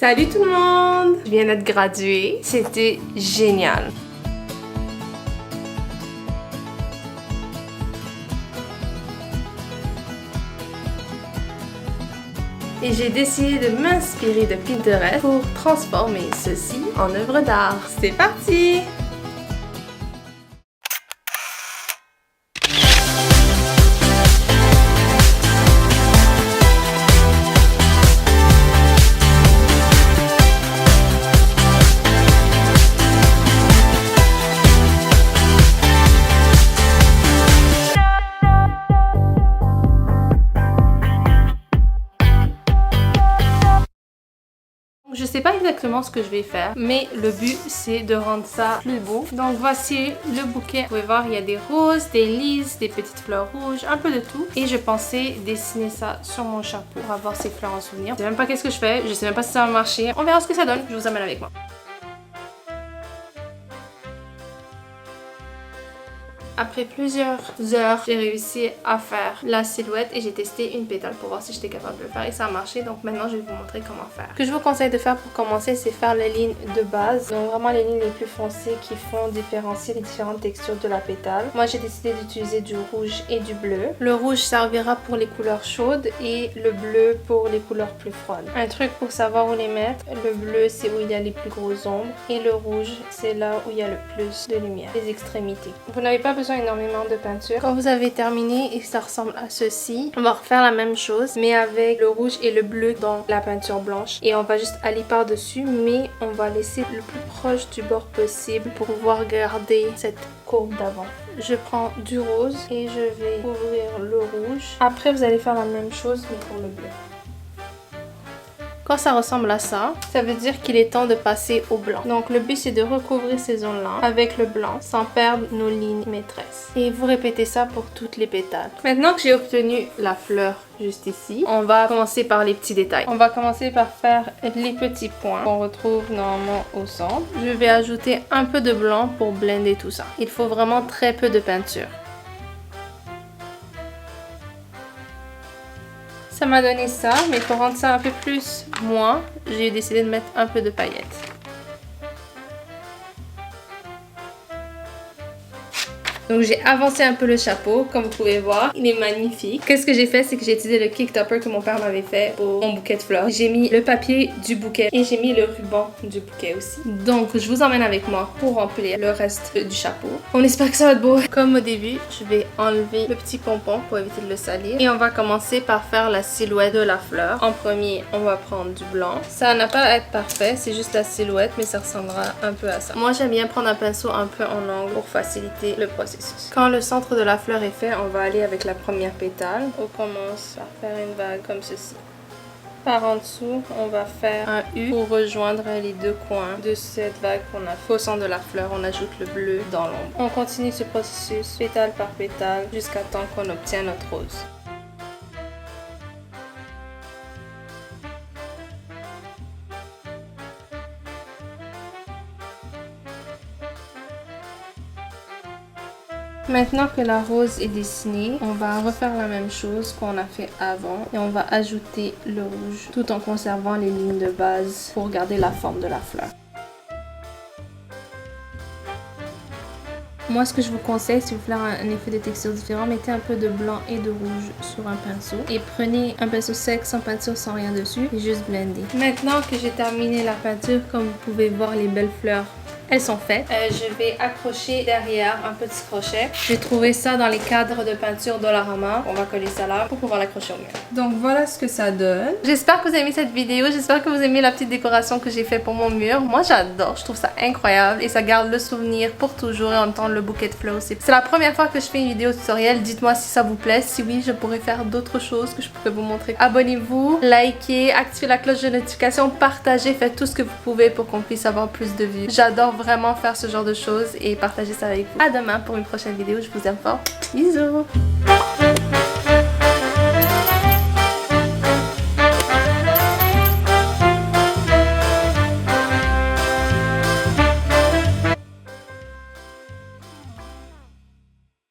Salut tout le monde! Je viens d'être graduée. C'était génial. Et j'ai décidé de m'inspirer de Pinterest pour transformer ceci en œuvre d'art. C'est parti! Je sais pas exactement ce que je vais faire, mais le but c'est de rendre ça plus beau. Donc voici le bouquet. Vous pouvez voir, il y a des roses, des lys, des petites fleurs rouges, un peu de tout. Et je pensais dessiner ça sur mon chapeau pour avoir ces fleurs en souvenir. Je sais même pas qu'est-ce que je fais, je sais même pas si ça va marcher. On verra ce que ça donne, je vous amène avec moi. Après plusieurs heures, j'ai réussi à faire la silhouette et j'ai testé une pétale pour voir si j'étais capable de le faire et ça a marché. Donc maintenant, je vais vous montrer comment faire. Ce que je vous conseille de faire pour commencer, c'est faire les lignes de base. Donc vraiment les lignes les plus foncées qui font différencier les différentes textures de la pétale. Moi, j'ai décidé d'utiliser du rouge et du bleu. Le rouge servira pour les couleurs chaudes et le bleu pour les couleurs plus froides. Un truc pour savoir où les mettre, le bleu c'est où il y a les plus grosses ombres et le rouge c'est là où il y a le plus de lumière, les extrémités. Vous n'avez pas besoin énormément de peinture. Quand vous avez terminé et ça ressemble à ceci, on va refaire la même chose mais avec le rouge et le bleu dans la peinture blanche et on va juste aller par dessus mais on va laisser le plus proche du bord possible pour pouvoir garder cette courbe d'avant. Je prends du rose et je vais couvrir le rouge. Après vous allez faire la même chose mais pour le bleu. Quand ça ressemble à ça, ça veut dire qu'il est temps de passer au blanc. Donc le but c'est de recouvrir ces zones-là avec le blanc sans perdre nos lignes maîtresses. Et vous répétez ça pour toutes les pétales. Maintenant que j'ai obtenu la fleur juste ici, on va commencer par les petits détails. On va commencer par faire les petits points qu'on retrouve normalement au centre. Je vais ajouter un peu de blanc pour blender tout ça. Il faut vraiment très peu de peinture. Ça m'a donné ça, mais pour rendre ça un peu plus moins, j'ai décidé de mettre un peu de paillettes. Donc j'ai avancé un peu le chapeau, comme vous pouvez voir, il est magnifique. Qu'est-ce que j'ai fait, c'est que j'ai utilisé le kick topper que mon père m'avait fait pour mon bouquet de fleurs. J'ai mis le papier du bouquet et j'ai mis le ruban du bouquet aussi. Donc je vous emmène avec moi pour remplir le reste du chapeau. On espère que ça va être beau. Comme au début, je vais enlever le petit pompon pour éviter de le salir. Et on va commencer par faire la silhouette de la fleur. En premier, on va prendre du blanc. Ça n'a pas à être parfait, c'est juste la silhouette, mais ça ressemblera un peu à ça. Moi j'aime bien prendre un pinceau un peu en angle pour faciliter le processus. Quand le centre de la fleur est fait, on va aller avec la première pétale. On commence par faire une vague comme ceci. Par en dessous, on va faire un U pour rejoindre les deux coins de cette vague qu'on a fait. Au centre de la fleur, on ajoute le bleu dans l'ombre. On continue ce processus pétale par pétale jusqu'à temps qu'on obtient notre rose. Maintenant que la rose est dessinée, on va refaire la même chose qu'on a fait avant et on va ajouter le rouge tout en conservant les lignes de base pour garder la forme de la fleur. Moi, ce que je vous conseille, si vous voulez un effet de texture différent, mettez un peu de blanc et de rouge sur un pinceau. Et prenez un pinceau sec, sans peinture, sans rien dessus, et juste blender. Maintenant que j'ai terminé la peinture, comme vous pouvez voir les belles fleurs, elles sont faites. Je vais accrocher derrière un petit crochet. J'ai trouvé ça dans les cadres de peinture Dollarama. On va coller ça là pour pouvoir l'accrocher au mur. Donc voilà ce que ça donne. J'espère que vous avez aimé cette vidéo. J'espère que vous aimez la petite décoration que j'ai fait pour mon mur. Moi j'adore, je trouve ça incroyable et ça garde le souvenir pour toujours et en même temps le bouquet de fleurs aussi. C'est la première fois que je fais une vidéo tutoriel. Dites-moi si ça vous plaît. Si oui, je pourrais faire d'autres choses que je pourrais vous montrer. Abonnez-vous, likez, activez la cloche de notification, partagez, faites tout ce que vous pouvez pour qu'on puisse avoir plus de vues. J'adore vraiment faire ce genre de choses et partager ça avec vous. À demain pour une prochaine vidéo. Je vous aime fort. Bisous.